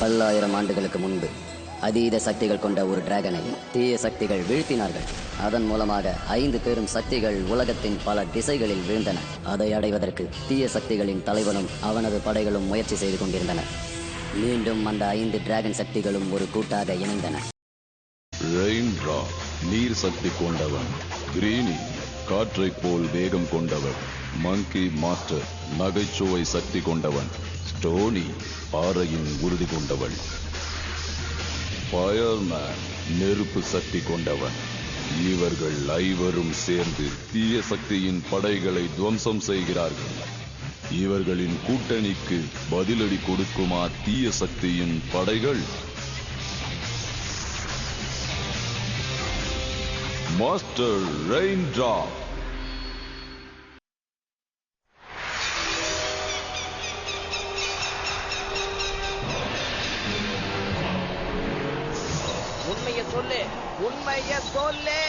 பல்லாயிரம் ஆண்டுகளுக்கு முன்பு அதீத சக்திகள் கொண்ட ஒரு டிராகனை தீய சக்திகள் வீழ்த்தினார்கள். அதன் மூலமாக 5 பெரும் சக்திகள் உலகத்தின் பல திசைகளில் வீழ்ந்தன. அதை அடைவதற்கு தீய சக்திகளின் தலைவனும் அவனது படைகளும் முயற்சி செய்து கொண்டிருந்தன. மீண்டும் அந்த 5 டிராகன் சக்திகளும் ஒரு கூட்டாக இணைந்தன. ரெயின்ட்ராப் நீர் சக்தி கொண்டவன், கிரீனி காற்றை போல் வேகம் கொண்டவன், மங்கி மாஸ்டர் நகைச்சுவை சக்தி கொண்டவன், ஸ்டோனி பாறையின் உறுதி கொண்டவள், ஃபயர்மேன் நெருப்பு சக்தி கொண்டவன். இவர்கள் ஐவரும் சேர்ந்து தீய சக்தியின் படைகளை துவம்சம் செய்கிறார்கள். இவர்களின் கூட்டணிக்கு பதிலடி கொடுக்குமா தீய சக்தியின் படைகள்? Master raindrop. உண்மைய சொல்லு.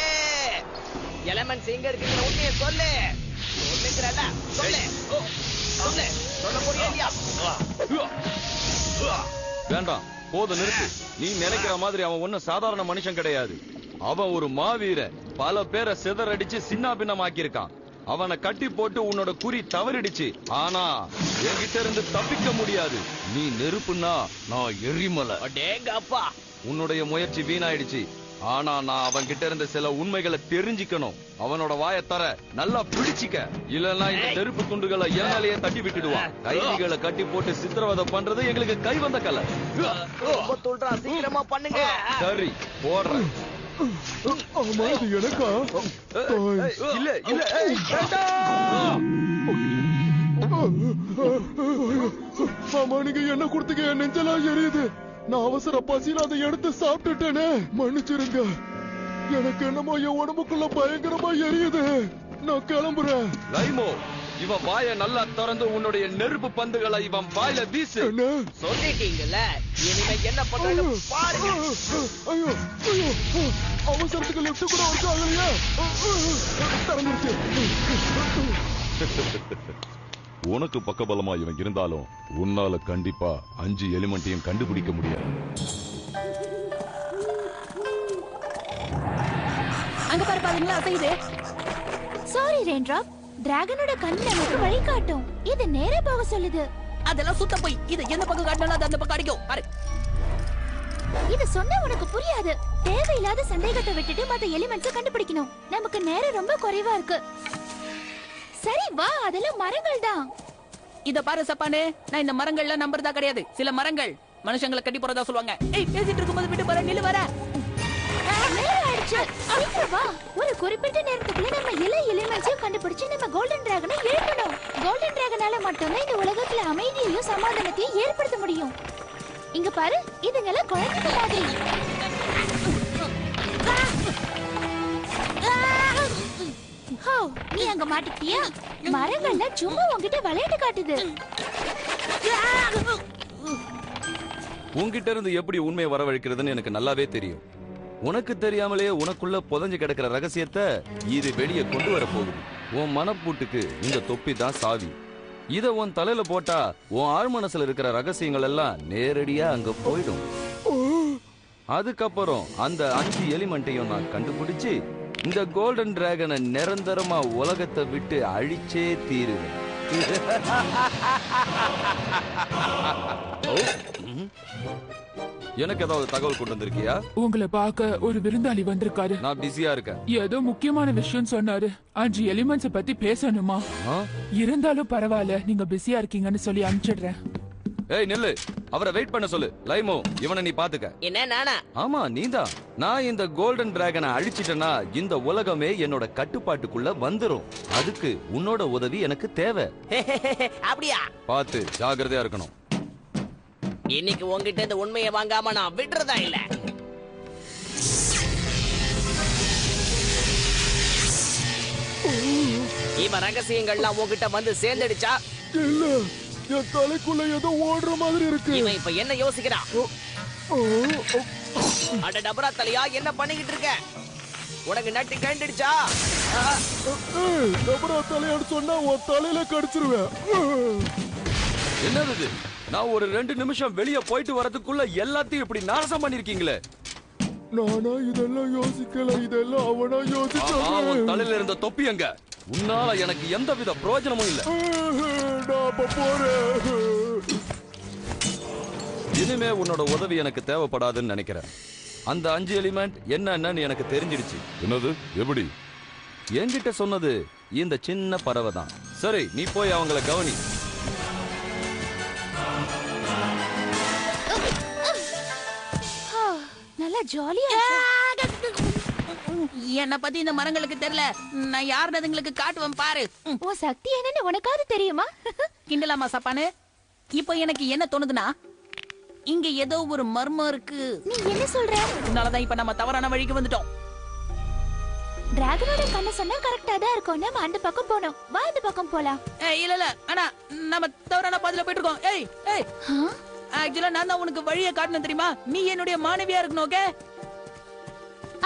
எலமெண்ட்ஸ் எங்க இருக்குங்கிற உண்மைய சொல்லு. சொல்லுங்கறல சொல்லு. சொல்லு. சொல்ல முடியலையா? வேண்டாம், போது நிறுத்து. நீ நினைக்கிற மாதிரி அவன் ஒன்னும் சாதாரண மனுஷன் கிடையாது. அவன் ஒரு மாவீரன். பல பேரை சிதறடிச்சு சின்ன பின்னமாக்கி இருக்கான். அவனை கட்டி போட்டு உன்னோட குறி தவறிடுச்சு. ஆனா என்கிட்ட இருந்து தப்பிக்க முடியாது. நீ நெருப்புன்னா நான் எரிமலை. அடேங்க அப்பா, உன்னுடைய முயற்சி வீணாயிடுச்சு. ஆனா நான் அவன் கிட்ட இருந்த சில உண்மைகளை தெரிஞ்சுக்கணும். அவனோட வாயை தர நல்லா பிடிச்சிக்க, இல்லன்னா இந்த நெருப்பு துண்டுகளை என்னாலேயே தட்டி விட்டுடுவான். கைதிகளை கட்டி போட்டு சித்திரவதை பண்றது எங்களுக்கு கை வந்த கலை. சீக்கிரமா பண்ணுங்க. சரி போடுறேன். எனக்கா இல்ல இல்ல ஆமா, நீங்க என்ன கொடுத்தீங்க? என் நெஞ்செல்லாம் எரியுது. நான் அவசர பசியில அதை எடுத்து சாப்பிட்டுட்டேனே, மன்னிச்சிருங்க. எனக்கு என்னமோ என் உடம்புக்குள்ள பயங்கரமா எரியுது. நான் கிளம்புறேன். லைமோ, இவன் வாய நல்லா திறந்து உன்னுடைய நெருப்பு பந்துகளை இவன் வாயில வீசு. சொல்லிட்டீங்கல்ல, இனிமே என்ன பண்றது பாருங்க. ஐயோ ஐயோ, அவசரத்துக்கு லிப்ட் கூட ஒர்க் ஆகலையா? திறந்துருச்சு. உனக்கு பக்கபலமா இவன் இருந்தாலும் உன்னால கண்டிப்பா 5 எலிமெண்ட்டையும் கண்டுபிடிக்க முடியாது. அங்க பாரு, பாருங்களா அசையுது. சாரி ரெயின்ட்ராப், டிராகனோட கண்ணு நமக்கு வழி காட்டும். இது நேரா போக சொல்லுது. அதெல்லாம் சுத்த போய். இது எந்த பக்கம் காட்டினாலும் அது அந்த பக்கம் அடிக்கும். பாரு, இது சொன்னா உனக்கு புரியாது. தேவையில்லாத சந்தேகத்தை விட்டுட்டு மத்த எலிமெண்ட்ஸை கண்டுபிடிக்கணும். நமக்கு நேரம் ரொம்ப குறைவா இருக்கு. சரி வா, அதெல்லாம் மரங்கள் தான். இத பாரு சப்பானே, நான் இந்த மரங்கள்ல நம்புறதா கிடையாது. சில மரங்கள் மனுஷங்களை கட்டி போறதா சொல்லுவாங்க. ஏய், பேசிட்டு இருக்கும்போது விட்டு பாரு, நில்லு வர. வா, ஒரு குறிப்பிட்ட நேரத்துக்குள்ள நம்ம எல்லா எலிமெண்ட்ஸையும் கண்டுபிடிச்சு நம்ம கோல்டன் டிராகனை எழுப்பணும். கோல்டன் டிராகனால மட்டும்தான் இந்த உலகத்துல அமைதியையும் சமாதானத்தையும் ஏற்படுத்த முடியும். இங்க பாரு, இதுங்கெல்லாம் குழந்தைங்க மாதிரி. நீ அங்க மாட்டிக்கிட்டியா? மரங்கள்ல சும்மா உன்கிட்ட விளையாட்டு காட்டுது. உன்கிட்ட இருந்து எப்படி உண்மையை வரவழைக்கிறதுன்னு எனக்கு நல்லாவே தெரியும். உனக்கு தெரியாமலேயே உனக்குள்ள புதஞ்சு கிடக்கிற ரகசியத்தை இது வெளியே கொண்டு வர போகுது. உன் மனப்பூட்டுக்கு இந்த தொப்பி தான் சாவி. இத உன் தலையில போட்டா உன் ஆழ் மனசுல இருக்கிற ரகசியங்கள் எல்லாம் நேரடியா அங்க போயிடும். அதுக்கப்புறம் அந்த 5 எலிமெண்ட்டையும் நான் கண்டுபிடிச்சு இந்த கோல்டன் டிராகனை நிரந்தரமா உலகத்தை விட்டு அழிச்சே தீருவேன். எனக்கு ஏதாவது தகவல் கொண்டு வந்திருக்கியா? உங்களை பார்க்க ஒரு விருந்தாளி வந்திருக்காரு. நான் பிஸியா இருக்கேன். ஏதோ முக்கியமான விஷயம் சொன்னாரு. 5 எலிமெண்ட்ஸ் பத்தி பேசணுமா? இருந்தாலும் பரவாயில்ல, நீங்க பிஸியா இருக்கீங்கன்னு சொல்லி அனுப்பிச்சிடுறேன். ஏய் நில்லு, அவரை வெயிட் பண்ண சொல்லு. லைமோ, இவனை நீ பாத்துக்க. என்ன நானா? ஆமா நீதான். நான் இந்த கோல்டன் டிராகனை அழிச்சிட்டேன்னா இந்த உலகமே என்னோட கட்டுப்பாட்டுக்குள்ள வந்துரும். அதுக்கு உன்னோட உதவி எனக்கு தேவை. அப்படியா? பாத்து ஜாகிரதையா இருக்கணும். இன்னைக்கு உங்ககிட்ட இந்த உண்மையை வாங்காம நான் விடுறதா இல்ல. இவன் ரகசியங்கள்லாம் உங்ககிட்ட வந்து சேர்ந்துடுச்சா? இல்ல, என் தலைக்குள்ள ஏதோ ஓடுற மாதிரி இருக்கு. இவன் இப்ப என்ன யோசிக்கிறான்? அட டபரா தலையா, என்ன பண்ணிக்கிட்டு இருக்க? உனக்கு நட்டு கண்டுடுச்சா? டபரா தலையான்னு சொன்னா உன் தலையில கடிச்சிருவேன். என்னது இது? நான் ஒரு 2 நிமிஷம் வெளியே போயிட்டு வரதுக்குள்ள எல்லாத்தையும் இப்படி நாசம் பண்ணிருக்கீங்களே. நானா இதெல்லாம் யோசிக்கல, இதெல்லாம் அவனா யோசிச்சான். தலையில இருந்த தொப்பி எங்க? உன்னால எனக்கு எந்தவித பிரயோஜனமும் இல்ல. நான் அப்ப போறேன். இனிமே உன்னோட உதவி எனக்கு தேவைப்படாதுன்னு நினைக்கிறேன். அந்த 5 எலிமெண்ட் என்னன்னு எனக்கு தெரிஞ்சிடுச்சு. என்னது? எப்படி? என்கிட்ட சொன்னது இந்த சின்ன பறவை தான். சரி, நீ போய் அவங்கள கவனி. நல்லா ஜாலியா என்ன பத்தி இந்த மரங்களுக்கு தெரியல. நான் யாருன்னு அதுங்களுக்கு காட்டுவேன் பாரு. உன் சக்தி என்னன்னு உனக்காவது தெரியுமா? கிண்டலாமா சப்பானு? இப்போ எனக்கு என்ன தோணுதுன்னா, இங்க ஏதோ ஒரு மர்மம் இருக்கு. நீ என்ன சொல்ற? அதனாலதான் இப்ப நம்ம தவறான வழிக்கு வந்துட்டோம். டிராகனோட கண்ண சொன்னா கரெக்டா தான் இருக்கும். நம்ம அந்த பக்கம் போனோம். வா இந்த பக்கம் போலாம். இல்ல ஆனா நம்ம தவறான பாதையில போயிட்டு இருக்கோம். ஏய் ஆக்சுவலா நான் தான் உனக்கு வழியை காட்டணும் தெரியுமா? நீ என்னுடைய மாணவியா இருக்கணும். ஓகே?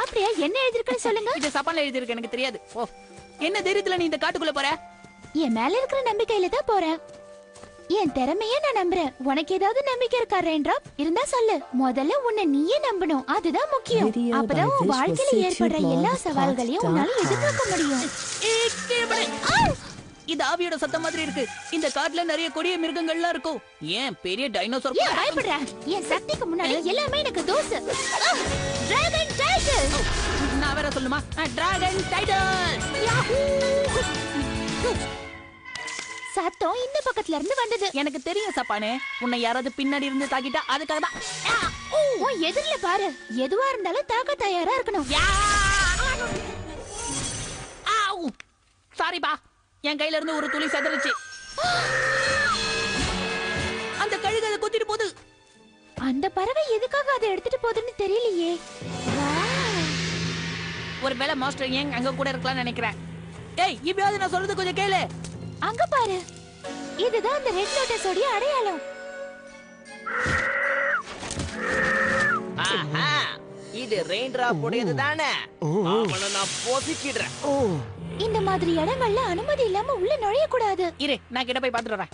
அப்படியே என்ன எழுதிருக்குன்னு சொல்லுங்க. இது சப்பான்ல எழுதிருக்கு, எனக்கு தெரியாது. ஓ, என்ன தைரியத்துல நீ இந்த காட்டுக்குள்ள போற? என் மேல இருக்கிற நம்பிக்கையில தான் போறேன். என் திறமைய நான் நம்புறேன். உனக்கு ஏதாவது நம்பிக்கை இருக்கா ரெயின்ட்ராப்? இருந்தா சொல்லு. முதல்ல உன்னை நீயே நம்பணும், அதுதான் முக்கியம். அப்பதான் உன் வாழ்க்கையில ஏற்படுற எல்லா சவால்களையும் உன்னால எதிர்பார்க்க முடியும். இது ஆவியோட சத்தம் மாதிரி இருக்கு. இந்த காட்டுல நிறைய கொடிய மிருகங்கள்லாம் இருக்கும். ஏன் பெரிய டைனோசர்? ஏன் பயப்படுற? என் சக்திக்கு முன்னாடி எல்லாமே எனக்கு தோசை. டிராகன் டைட்டல். நான் வேற சொல்லுமா? டிராகன் டைட்டல். சத்தம் இந்த பக்கத்துல இருந்து வந்தது. எனக்கு தெரியும் சப்பானே, உன்னை யாராவது பின்னாடி இருந்து தாக்கிட்டா அதுக்காக தான். உன் எதிரில பாரு. எதுவா இருந்தாலும் தாக்க தயாரா இருக்கணும். சாரிப்பா, என் கையில இருந்து ஒரு துளி செதறிச்சு. அந்த கழுகு அதை குத்திட்டு போகுது. அந்த பறவை எதுக்காக அதை எடுத்துட்டு போகுதுன்னு தெரியலையே. ஒருவேளை மாஸ்டர் ஏன் அங்க கூட இருக்கலாம்னு நினைக்கிறேன். ஏய், இப்பயாவது நான் சொல்றது கொஞ்சம் கேளு. அங்க பாரு, இதுதான் அந்த ரெட் லோட்டஸ் உடைய அடையாளம். ஆஹா, இது ரெயின்ட்ராப் உடையது தானே? அவனை நான் பொசுக்கிடுறேன். இந்த மாதிரி இடங்கள்ல அனுமதி இல்லாம உள்ள நுழைய கூடாது. இரு, நான் கிட்ட போய் பாத்துட்டு வரேன்.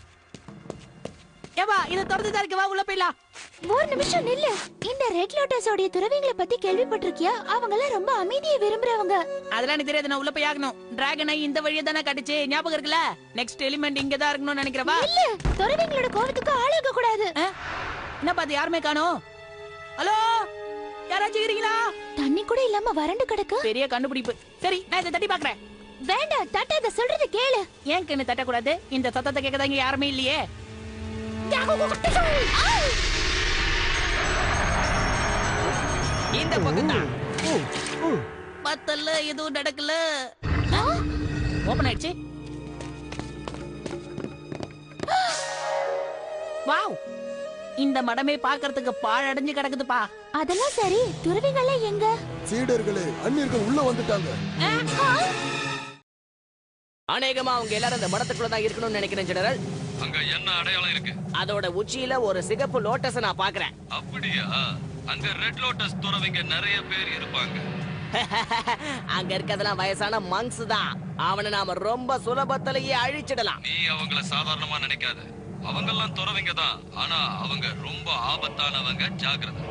ஏவா, இத திறந்துதான் இருக்கு, வா உள்ள போய்லாம். ஒரு நிமிஷம் நில்லு. இந்த ரெட் லோட்டஸ் உடைய துறவிங்களை பத்தி கேள்விப்பட்டிருக்கியா? அவங்க ரொம்ப அமைதியை விரும்புறவங்க. அதெல்லாம் எனக்கு தெரியாது, நான் உள்ள போய் ஆகணும். டிராகனை இந்த வழியை தானே கடிச்சு, ஞாபகம் இருக்குல்ல? நெக்ஸ்ட் எலிமெண்ட் இங்க தான் இருக்கணும்னு நினைக்கிறவா? இல்ல, துறவிங்களோட கோவத்துக்கு ஆளாக கூடாது. என்ன பாத்து யாருமே காணோம். ஹலோ, யாராச்சும் இருக்கீங்களா? தண்ணி கூட இல்லாம வறண்டு கிடக்கு. பெரிய கண்டுபிடிப்பு. சரி, நான் இதை தட்டி பாக்குறேன். வேண்டாம், தட்டாத, சொல்றது கேளு. ஏன் கண்ணு தட்டக்கூடாது? இந்த சத்தத்தை கேட்கதான் இங்க யாருமே இல்லையே. இந்த பக்கம் தான். பத்தல்ல, எதுவும் நடக்கல. ஓபன் ஆயிடுச்சு. வாவ், இந்த மடமே பாக்குறதுக்கு பாழடைஞ்சு கிடக்குதுப்பா. அதெல்லாம் சரி, துறவிகளே எங்க? சீடர்களே, அந்நியர்கள் உள்ள வந்துட்டாங்க. அநேகமா அவங்க எல்லாரும் அந்த மடத்துக்குள்ள தான் இருக்கணும்னு நினைக்கிறேன் ஜெனரல். அங்க என்ன அடையாளம் இருக்கு? அதோட உச்சியில ஒரு சிகப்பு லோட்டஸ் நான் பாக்குறேன். அப்படியா? அங்க ரெட் லோட்டஸ் துறவிங்க நிறைய பேர் இருப்பாங்க. அங்க இருக்கிறதெல்லாம் வயசான மங்ஸ் தான். அவனை நாம ரொம்ப சுலபத்திலேயே அழிச்சிடலாம். நீ அவங்கள சாதாரணமா நினைக்காத. அவங்கெல்லாம் துறவிங்க தான், ஆனா அவங்க ரொம்ப ஆபத்தானவங்க. ஜாக்கிரதை.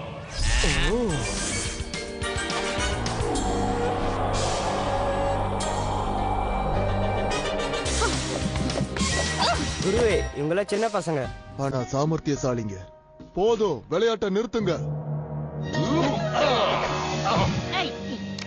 குருவே, இவங்கள சின்ன பசங்க, ஆனா சாமர்த்தியசாலிங்க. போதும், விளையாட்டை நிறுத்துங்க. ஏய்,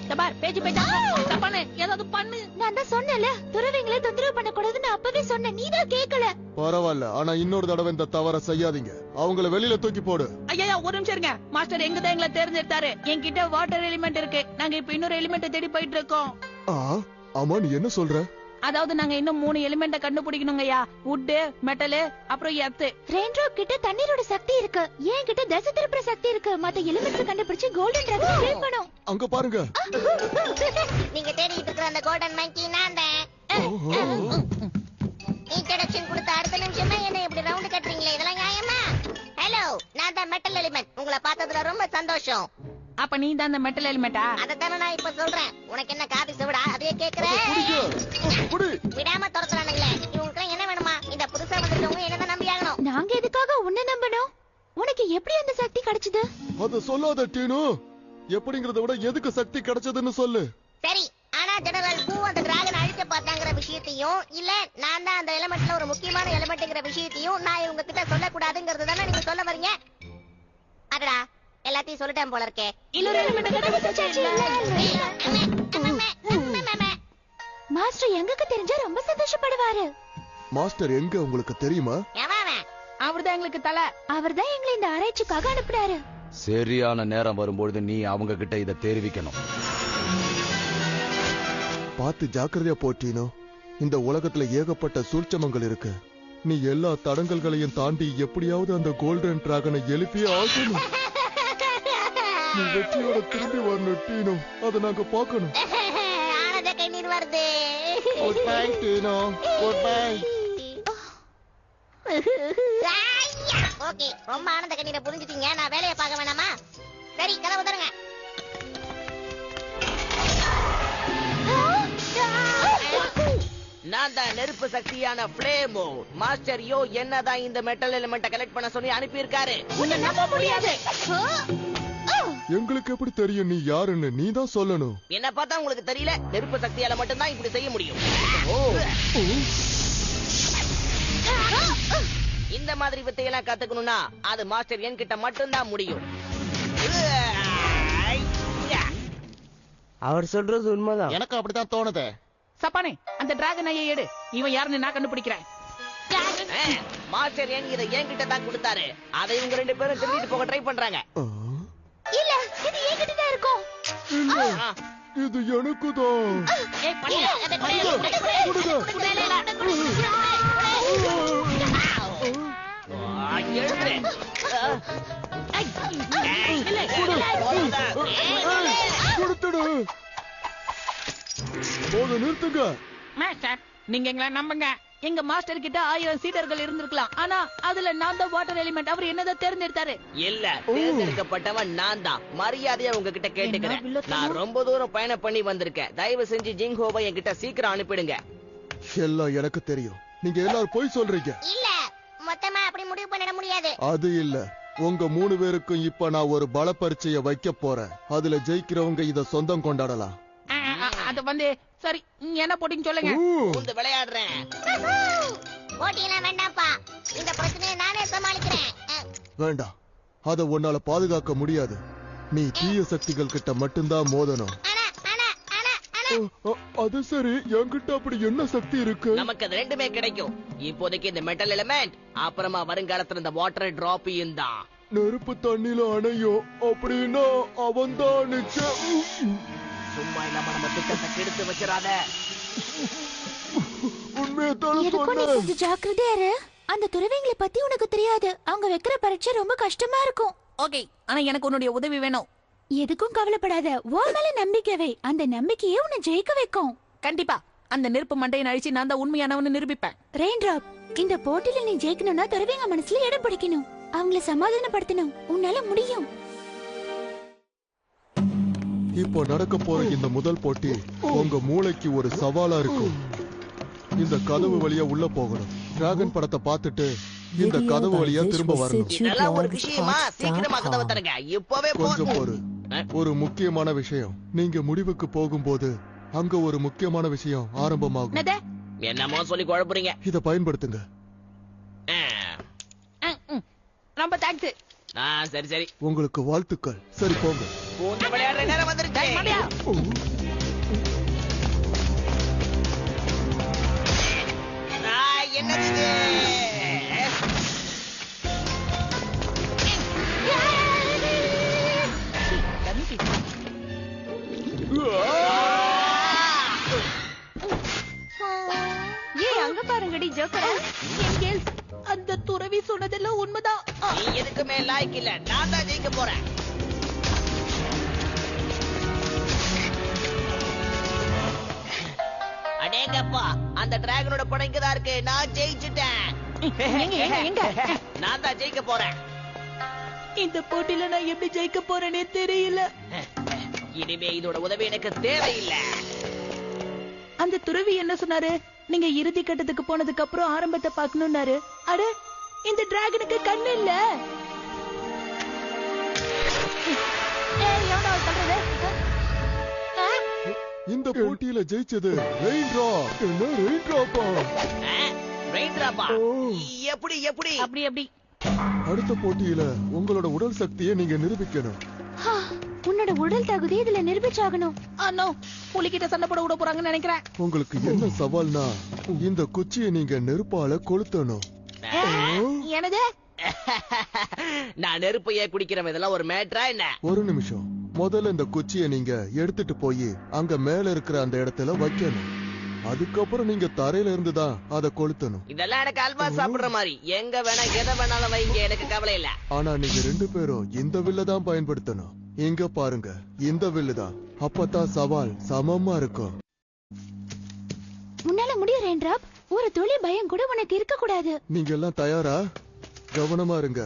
இந்த பார், பேச்சு பேச்சா தப்பானே, ஏதாவது பண்ணு. நான் தான் சொன்னேன்ல, துறவிங்களை தொந்தரவு பண்ண கூடாதுன்னு அப்பவே சொன்னேன். நீ தான் கேட்கல. பரவாயில்ல, ஆனா இன்னொரு தடவை இந்த தவற செய்யாதீங்க. அவங்கள வெளியில தூக்கி போடு. ஐயா, ஒரு நிமிஷம் இருங்க. மாஸ்டர் எங்க தான் எங்களை தேர்ந்தெடுத்தாரு. என்கிட்ட வாட்டர் எலிமெண்ட் இருக்கு. நாங்க இப்ப இன்னொரு எலிமெண்ட் தேடி போயிட்டு இருக்கோம். ஆமா, நீ என்ன சொல்ற? அதாவது நாங்க இன்னும் 3 எலிமெண்ட கண்டுபிடிக்கணுங்கய்யா. வுட், மெட்டல், அப்புறம் எர்த். ரெயின்ட்ராப் கிட்ட தண்ணீரோட சக்தி இருக்கு. ஏன் கிட்ட தசை திருப்புற சக்தி இருக்கு. மத்த எலிமெண்ட்ஸ் கண்டுபிடிச்சு கோல்டன் டிராகன் கில் பண்ணும். அங்க பாருங்க. நீங்க தேடிட்டு இருக்கிற அந்த கோல்டன் மங்கி நான் தான். இன்ட்ரோடக்ஷன் கொடுத்த அடுத்த நிமிஷமே என்ன இப்படி ரவுண்ட் கட்டுறீங்களே, இதெல்லாம் நியாயமா? ஹலோ, நான் தான் மெட்டல் எலிமெண்ட். உங்களை பார்த்ததுல ரொம்ப சந்தோஷம். அப்ப நீ தான் அந்த மெட்டல் எலிமெண்டா? அதத்தானே நான் இப்ப சொல்றேன். உனக்கு என்ன காபி சுவடா? அதையே கேக்குறேன். விடாம துரத்துறானுங்களே. இவங்களுக்கு என்ன வேணுமா? இந்த புதுசா வந்திருக்கவங்க என்னதான் நம்பி ஆகணும். நாங்க எதுக்காக உன்ன சொல்லாத டீனு. எப்படிங்கறத விட எதுக்கு சக்தி கிடைச்சதுன்னு சொல்லு. சரி, ஆனா ஜெனரல் பூ அந்த டிராகன் அழிக்க பார்த்தாங்கிற விஷயத்தையும் இல்ல நான் தான் அந்த எலிமெண்ட்ல ஒரு முக்கியமான எலிமெண்ட்ங்கிற விஷயத்தையும் நான் இவங்க கிட்ட சொல்லக்கூடாதுங்கிறது தானே நீங்க சொல்ல வரீங்க? அடடா, எல்லாத்தையும் சொல்லிட்டேன் போல இருக்கே. மாஸ்டர் எங்களுக்கு தெரிஞ்சா ரொம்ப சந்தோஷப்படுவாரு. மாஸ்டர் எங்க உங்களுக்கு தெரியுமா? அவர்தான் எங்களுக்கு தலை. அவர்தான் எங்களை இந்த ஆராய்ச்சிக்காக அனுப்புனாரு. சரியான நேரம் வரும்பொழுது நீ அவங்க கிட்ட இதை தெரிவிக்கணும். பார்த்து ஜாக்கிரதையா போட்டீனோ. இந்த உலகத்துல ஏகப்பட்ட சூழ்ச்சமங்கள் இருக்கு. நீ எல்லா தடங்கல்களையும் தாண்டி எப்படியாவது அந்த கோல்டன் டிராகனை எழுப்பியே ஆகணும். நீ வெற்றியோட திரும்பி வரணும் டீனோ. அதை நாங்க பார்க்கணும். ஆனந்த கண்ணீர் வருது. குட் பை டீனோ. Good bye. ஓகே, ரொம்ப ஆனந்த கண்ணீரை புரிஞ்சுட்டீங்க. நான் வேலையை பார்க்க வேணாமா? சரி, கதவு தருங்க. நான் தான் நெருப்பு சக்தியான ஃப்ளேமோ. மாஸ்டர் யோ என்னதான் இந்த மெட்டல் எலிமெண்ட்டை கலெக்ட் பண்ண சொல்லி அனுப்பியிருக்காரு. உன்னை நம்ப முடியாது. எங்களுக்கு எப்படி தெரியும் நீ யாருன்னு? நீ தான் சொல்லணும். என்ன பார்த்தா உங்களுக்கு தெரியல? நெருப்பு சக்தியால மட்டும்தான் இப்படி செய்ய முடியும். இந்த மாதிரி வித்தையெல்லாம் கத்துக்கணும்னா அது மாஸ்டர் என் கிட்ட மட்டும்தான் முடியும். அவர் சொல்றது உண்மைதான். எனக்கு அப்படித்தான் தோணுது. சப்பானே, அந்த டிராகன் ஐயை எடு. இவன் யாருன்னு நான் கண்டுபிடிக்கிறேன். மாஸ்டர் இதை என்கிட்ட தான் கொடுத்தாரு. அதை இவங்க 2 பேரும் திருடிட்டு போக ட்ரை பண்றாங்க. இல்ல, இது என்கிட்ட தான் இருக்கும். இது எனக்குதான். நிறுத்துங்க மாஸ்டர். நீங்க எங்களை நம்புங்க. எங்க மாஸ்டர் கிட்ட 1000 சீடர்கள் இருந்திருக்கலாம். ஆனா அதுல நான் தான் வாட்டர் எலிமெண்ட். அவர் என்னதான் தேர்ந்தெடுத்தாரு? இல்ல, தேர்ந்தெடுக்கப்பட்டவன் நான் தான். மரியாதையா உங்ககிட்ட கேட்டுக்கிறேன். நான் ரொம்ப தூரம் பயணம் பண்ணி வந்திருக்கேன். தயவு செஞ்சு ஜிங்ஹோவை என்கிட்ட சீக்கிரம் அனுப்பிடுங்க. எல்லாம் எனக்கு தெரியும். நீங்க எல்லாரும் போய் சொல்றீங்க. இல்ல, மொத்தமா அப்படி முடிவு பண்ணிட முடியாது. அது இல்ல, உங்க 3 பேருக்கும் இப்ப நான் ஒரு பல பரீட்சைய வைக்க போறேன். அதுல ஜெயிக்கிறவங்க இத சொந்தம் கொண்டாடலாம். அது வந்து சரி, என்ன போட்டின்னு சொல்லுங்க. வந்து விளையாடுறேன். போட்டியெல்லாம் வேண்டாம்ப்பா. இந்த பிரச்சனையை நானே சமாளிக்கிறேன். வேண்டாம், அத உன்னால பாதுகாக்க முடியாது. நீ தீய சக்திகள் கிட்ட மட்டும்தான் மோதணும். அது சரி, என்கிட்ட அப்படி என்ன சக்தி இருக்கு? நமக்கு அது ரெண்டுமே கிடைக்கும். இப்போதைக்கு இந்த மெட்டல் எலிமெண்ட், அப்புறமா வருங்காலத்துல இந்த வாட்டர் டிராப்பியும் தான். நெருப்பு தண்ணில அணையும் அப்படின்னா அவன் தான் நிச்சயம். சும்மா இல்லாம நம்ம திட்டத்தை கெடுத்து வச்சிடாத. கொஞ்சம் ஜாக்கிரதையா இரு. அந்த துறவிங்களை பத்தி உனக்கு தெரியாது. அவங்க வைக்கிற பரீட்சை ரொம்ப கஷ்டமா இருக்கும். ஓகே, ஆனா எனக்கு உன்னுடைய உதவி வேணும். எதுக்கும் கவலைப்படாத. உன் மேல நம்பிக்கை வை. அந்த நம்பிக்கையே உன்னை ஜெயிக்க வைக்கும். கண்டிப்பா அந்த நெருப்பு மண்டையை அழிச்சு நான் தான் உண்மையானவன்னு நிரூபிப்பேன். ரெயின் டிராப், இந்த போட்டியில நீ ஜெயிக்கணும்னா துறவிங்க மனசுல இடம் பிடிக்கணும். அவங்கள சமாதானப்படுத்தணும். உன்னால முடியும். இப்போ நடக்க போற இந்த முதல் போட்டி உங்க மூளைக்கு ஒரு சவாலா இருக்கும். இந்த கதவு வழியா உள்ள போகணும். டிராகன் படத்தை பார்த்துட்டு இந்த கதவு வழியா திரும்ப வரணும். இதெல்லாம் ஒரு விஷயமா? சீக்கிரமா கதவை தரங்க. இப்பவே கொஞ்சம் போரு. ஒரு முக்கியமான விஷயம். நீங்க முடிவுக்கு போகும்போது அங்க ஒரு முக்கியமான விஷயம் ஆரம்பமாகும். என்னமோ சொல்லி குழப்புறீங்க. இத பயன்படுத்துங்க. ரொம்ப தேங்க்ஸ். சரி சரி, உங்களுக்கு வாழ்த்துக்கள். சரி போங்க. விளையாடுற நேரம் வந்துருச்சு. என்னது? அங்க பாருங்கடி ஜோக்கர். அந்த துறவி சொன்னதெல்லாம் உண்மைதான். நீ எதுக்குமே லாய்க்கு இல்ல. நான் தான் ஜெயிக்க போறேன். அடேங்கப்பா, அந்த டிராகனோட படம் இங்கதான் இருக்கு. நான் ஜெயிச்சுட்டேன். நான் தான் ஜெயிக்க போறேன். இந்த போட்டியில நான் எப்படி ஜெயிக்க போறேனே தெரியல. இனிமே இதோட உதவி எனக்கு தேவையில்லை. அந்த துறவி என்ன சொன்னாரு? நீங்க இறுதி கட்டத்துக்கு போனதுக்கு அப்புறம் ஆரம்பத்தை பார்க்கணும்னாரு. அட, இந்த டிராகனுக்கு கண்ணு இல்ல. எவன்டா சொல்றது? இந்த போட்டியில ஜெயிச்சது ரெயின் டிராப். என்ன ரெயின் டிராப்பா? ரெயின் டிராப்பா? எப்படி எப்படி? அப்படி அப்படி. அடுத்த போட்டியில உங்களோட உடல் சக்தியை நீங்க நிரூபிக்கணும். உன்னோட உடல் தகுதி இதுல நிரூபிச்சாகணும். நோ, புலிகிட்ட சண்டை போட விட போறாங்கன்னு நினைக்கிறேன். உங்களுக்கு என்ன சவால்னா இந்த குச்சியை நீங்க நெருப்பால கொளுத்தணும். என்னது? நான் நெருப்பையே குடிக்கிறேன். இதெல்லாம் ஒரு மேட்டரா என்ன? ஒரு நிமிஷம். முதல்ல இந்த குச்சியை நீங்க எடுத்துட்டு போய் அங்க மேல இருக்கிற அந்த இடத்துல வைக்கணும். அதுக்கப்புறம் நீங்க தரையில இருந்து தான் அதை கொளுத்தணும். இதெல்லாம் எனக்கு அல்வா சாப்பிடுற மாதிரி. எங்க வேணா எதை வேணாலும் வைங்க, எனக்கு கவலை இல்ல. ஆனா நீங்க 2 பேரும் இந்த வில்ல தான் பயன்படுத்தணும். இங்க பாருங்க, இந்த வில்லு தான். அப்பதான் சவால் சமமா இருக்கும். முன்னால முடியும் ரெயின்டிராப். ஒரு துளி பயம் கூட உனக்கு இருக்க கூடாது. நீங்க எல்லாம் தயாரா? கவனமா இருங்க.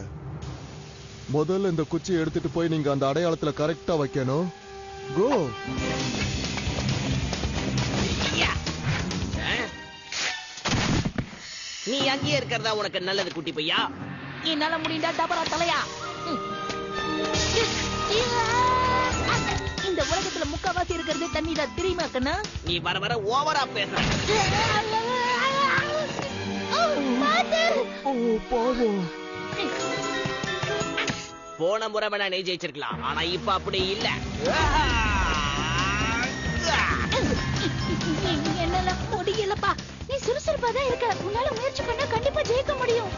முதல்ல இந்த குச்சியை எடுத்துட்டு போய் நீங்க அந்த அடையாளத்துல கரெக்டா வைக்கணும். கோ. நீ அங்கேயே இருக்கிறதா உனக்கு நல்லது குட்டி பையா. என்னால முடிந்தா டபரா தலையா. இந்த உலகத்துல முக்காவாசி இருக்கிறது தண்ணி தான் தெரியுமா கண்ணா? நீ வர வர ஓவரா பேசுற. பாவம். போன முறை வேணா நீ ஜெயிச்சிருக்கலாம், ஆனா இப்ப அப்படி இல்ல. என்னால முடியலப்பா. நீ சுறுசுறுப்பா தான் இருக்க. உன்னால முயற்சி பண்ணா கண்டிப்பா ஜெயிக்க முடியும்.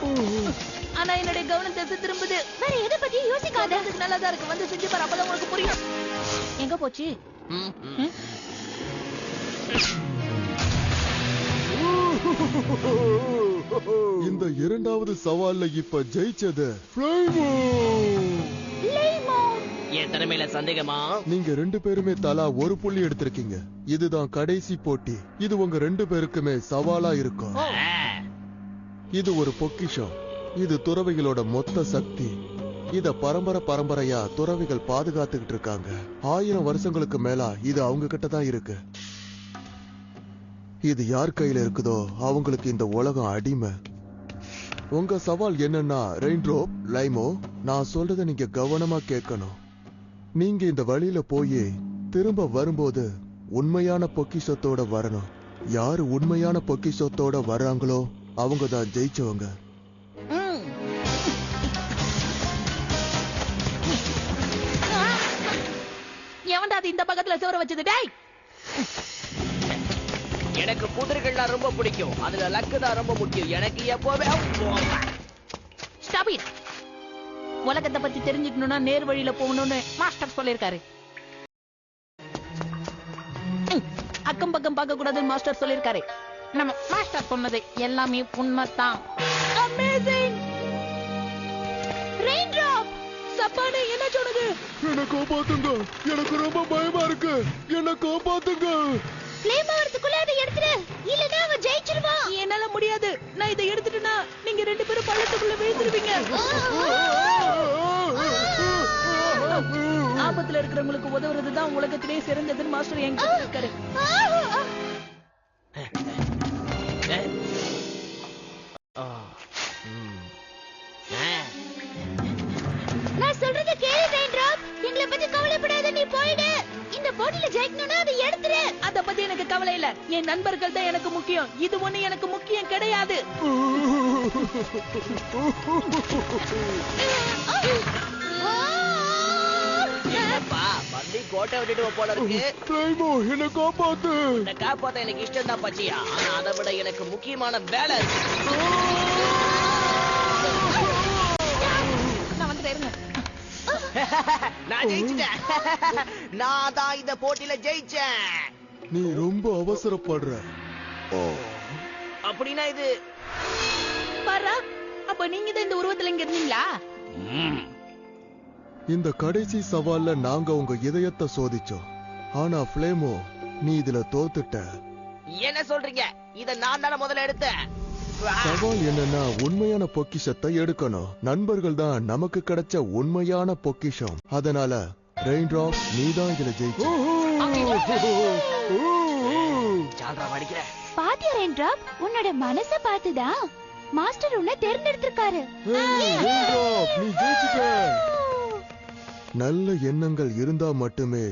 ஆனா என்னுடைய கவனம் திசை திரும்புது. வேற எதை பத்தி யோசிக்காத. அதுக்கு நல்லாதான் இருக்கு. வந்து செஞ்சு பாரு, அப்பதான் உனக்கு புரியும். எங்க போச்சு? இந்த இரண்டாவது சவால்ல இப்ப ஜெயிச்சது என் திறமையில சந்தேகமா? நீங்க 2 பேருமே தலா 1 புள்ளி எடுத்திருக்கீங்க. இதுதான் கடைசி போட்டி. இது உங்க 2 பேருக்குமே சவாலா இருக்கும். இது ஒரு பொக்கிஷம். இது துறவிகளோட மொத்த சக்தி. இத பரம்பரையா துறவிகள் பாதுகாத்துக்கிட்டு இருக்காங்க. 1000 வருஷங்களுக்கு மேலா இது அவங்க கிட்ட தான் இருக்கு. இது யார் கையில இருக்குதோ அவங்களுக்கு இந்த உலகம் அடிமை. உங்க சவால் என்னன்னா ரெயின்டிராப், லைமோ, நான் சொல்றத நீங்க கவனமா கேட்கணும். நீங்க இந்த வழியில போய் திரும்ப வரும்போது உண்மையான பொக்கிஷத்தோட வரணும். யாரு உண்மையான பொக்கிஷத்தோட வர்றாங்களோ அவங்க தான் ஜெயிச்சவங்க. எவன்டா அது இந்த பக்கத்துல சோற வச்சது? டேய், எனக்கு புதிர்கள்லாம் ரொம்ப பிடிக்கும். அதுல லக்கு தான் ரொம்ப முக்கியம். எனக்கு எப்பவே ஸ்டாப் இட். உலகத்தை பத்தி தெரிஞ்சுக்கணும்னா நேர் வழியில போகணும்னு மாஸ்டர் சொல்லிருக்காரு. அக்கம் பக்கம் பார்க்க கூடாதுன்னு மாஸ்டர் சொல்லிருக்காரு. நம்ம மாஸ்டர் சொன்னது எல்லாமே உண்மைதான். அமேசிங் ரெயின்டிராப். சப்பானே என்ன சொன்னது? என்ன காப்பாத்துங்க, எனக்கு ரொம்ப பயமா இருக்கு. என்ன காப்பாத்துங்க. ஃப்ளேம் ஆவறதுக்குள்ள அதை எடுத்துரு, இல்லனா அவன் ஜெயிச்சிருவான். என்னால முடியாது. நான் இதை எடுத்துட்டேனா நீங்க 2 பேரும் பள்ளத்துக்குள்ள விழுந்துருவீங்க. ஆபத்துல இருக்கிறவங்களுக்கு உதவுறதுதான் உலகத்திலேயே சிறந்ததுன்னு மாஸ்டர் என்கிட்ட இருக்காரு. நான் சொல்றத கேளு ரெயின்டிராப். எங்களை பத்தி கவலைப்படாத, நீ போயிடு. இந்த போட்டியில ஜெயிக்கணும்னா அதை எடுத்துரு. அத பத்தி எனக்கு கவலை இல்ல. என் நண்பர்கள் தான் எனக்கு முக்கியம். இது ஒண்ணு எனக்கு முக்கியம் கிடையாது. மறுபடியும் கோட்டை விட்டுட்டு போல இருக்கு. என்ன காப்பாத்து. இந்த காப்பாத்த எனக்கு இஷ்டம் தான் பச்சியா. ஆனா அதை விட எனக்கு முக்கியமான வேலை இருக்கு. நான் வந்துட்டேன், இருங்க. நான் ஜெயிச்சிட்டேன். நான் தான் இந்த போட்டியில ஜெயிச்சேன். நீ ரொம்ப அவசரப்படுற. அப்படின்னா இது பாரா, அப்ப நீங்க தான் இந்த உருவத்துல இங்க இருந்தீங்களா? இந்த கடைசி சவால்ல நாங்க உங்க இதயத்தை சோதிச்சோம். ஆனா ஃப்ளேமோ, நீ இதுல தோத்துட்ட. என்ன சொல்றீங்க? இத நான் தானே முதல்ல எடுத்தேன். சவால் என்னன்னா உண்மையான பொக்கிஷத்தை எடுக்கணும். நண்பர்கள் தான் நமக்கு கிடைச்ச உண்மையான பொக்கிஷம். அதனால ரெயின்டிராப், நீ தான் இதுல ஜெயிச்ச. பாத்தியா ரெயின்டிராப், உன்னோட மனச பார்த்துதான் மாஸ்டர் உன்னை தேர்ந்தெடுத்திருக்காரு. ரெயின்டிராப், நீ ஜெயிச்சிட்ட. நல்ல எண்ணங்கள் இருந்தா மட்டுமே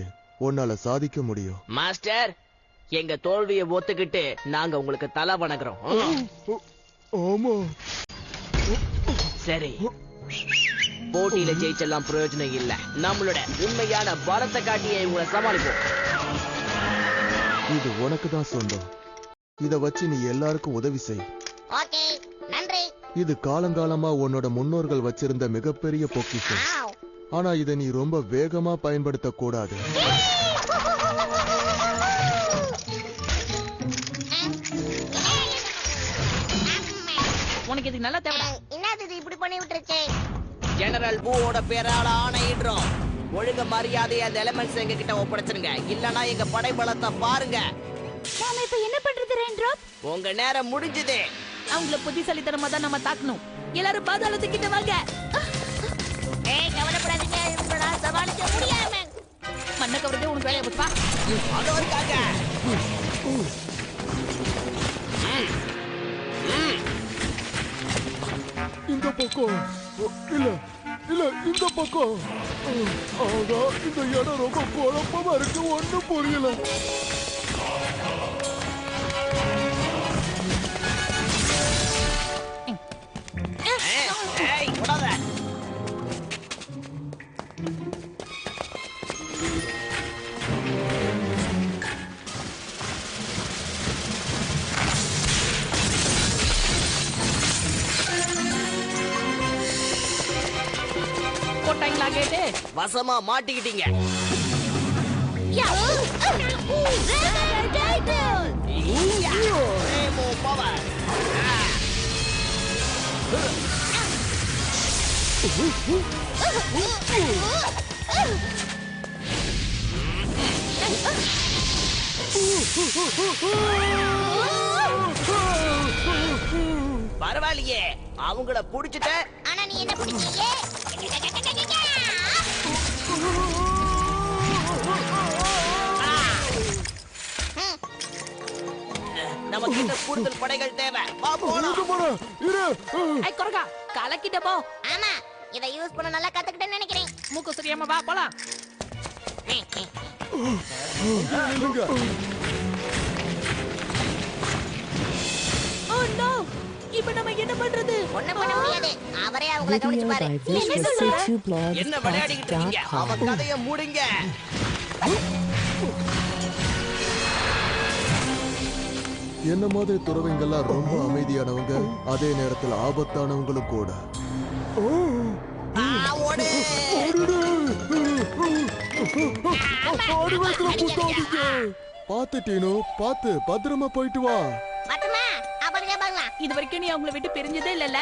உன்னால சாதிக்க முடியும். மாஸ்டர், எங்க தோல்வியை ஒத்துக்கிட்டு நாங்க உங்களுக்கு தலை வணங்குறோம். ஆமா. சரி, போட்டியில ஜெயிச்செல்லாம் பிரயோஜனம் இல்ல. நம்மளோட உண்மையான பலத்தை காட்டியே உங்களை சமாளிப்போம். இது உனக்கு தான் சொந்தம். இத வச்சு நீ எல்லாருக்கும் உதவி செய். ஓகே, நன்றி. இது காலங்காலமா உன்னோட முன்னோர்கள் வச்சிருந்த மிகப்பெரிய பொக்கிஷம். ஆவ். ஆனா இத நீ ரொம்ப வேகமா பயன்படுத்த கூடாது. உனக்கு இது நல்லா தேவை. என்னது இது இப்படி பண்ணி விட்டுருச்சு? ஜெனரல் பூவோட பேரால ஆணையிடுறோம். ஒழுங்க மரியாதையை அந்த எலிமெண்ட்ஸ் எங்க கிட்ட ஒப்படைச்சிருங்க. இல்லனா எங்க படைபலத்தை பாருங்க. நாம இப்ப என்ன பண்றது ரெயின்ட்ராப்? உங்க நேரம் முடிஞ்சது. அவங்கள புத்திசாலித்தனமா தான் நம்ம தாக்கணும். எல்லாரும் பாதாளத்துக்கிட்ட வாங்க. ஏய், கவலைப்படாதீங்க, இவங்கள சமாளிக்க முடியாம. மண்ண கவரதே உனக்கு வேலையை போச்சு வா. அது வந்தாங்க. இந்த பக்கம் இல்ல இல்ல இந்த பக்கம். ஆனா இந்த இடம் ரொம்ப குழப்பமா இருக்கு, ஒண்ணும் புரியல. ஏய், விடாத. போட்டாங்களா கேட்டு? வசமா மாட்டிக்கிட்டீங்க. Remo power. பரவாயில்லையே, அவங்கள புடிச்சிட்ட. ஆனா நீ என்ன பிடிச்சீங்க? நமக்கு இன்னும் கூடுதல் படைகள் தேவை. வா போலாம். ஐ கொரகா, கலக்கிட்ட போ. ஆமா, இத யூஸ் பண்ண நல்லா கத்துக்கிட்டேன்னு நினைக்கிறேன். மூக்கு சரியாம வா போலாம். ஓ நோ, இப்போ நம்ம என்ன பண்றது? ஒண்ணும் பண்ண முடியாது. அவரே அவங்கள கவனிச்சு பாரு. என்ன சொல்ற? என்ன விளையாடிக்கிட்டு இருக்கீங்க? அவன் கதைய மூடுங்க. என்ன மாதிரி துறவிங்கெல்லாம் ரொம்ப அமைதியானவங்க, அதே நேரத்தில் ஆபத்தானவங்களும் கூட. ஓடு. பாத்துட்டீனோ, பாத்து பத்திரமா போயிட்டு வா. மட்டுமா? அப்படியே பார்க்கலாம். இது வரைக்கும் நீ அவங்கள விட்டு பிரிஞ்சதே இல்லல்ல?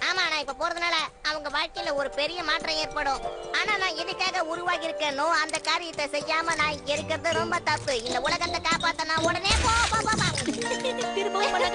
ஆமா, நான் இப்ப போறதுனால அவங்க வாழ்க்கையில ஒரு பெரிய மாற்றம் ஏற்படும். ஆனா நான் எதுக்காக உருவாகி இருக்கேனோ அந்த காரியத்தை செய்யாம நான் இங்க இருக்கிறது ரொம்ப தப்பு. இந்த உலகத்தை காப்பாத்த நான் உடனே போ. திரும்பவும் பண்ண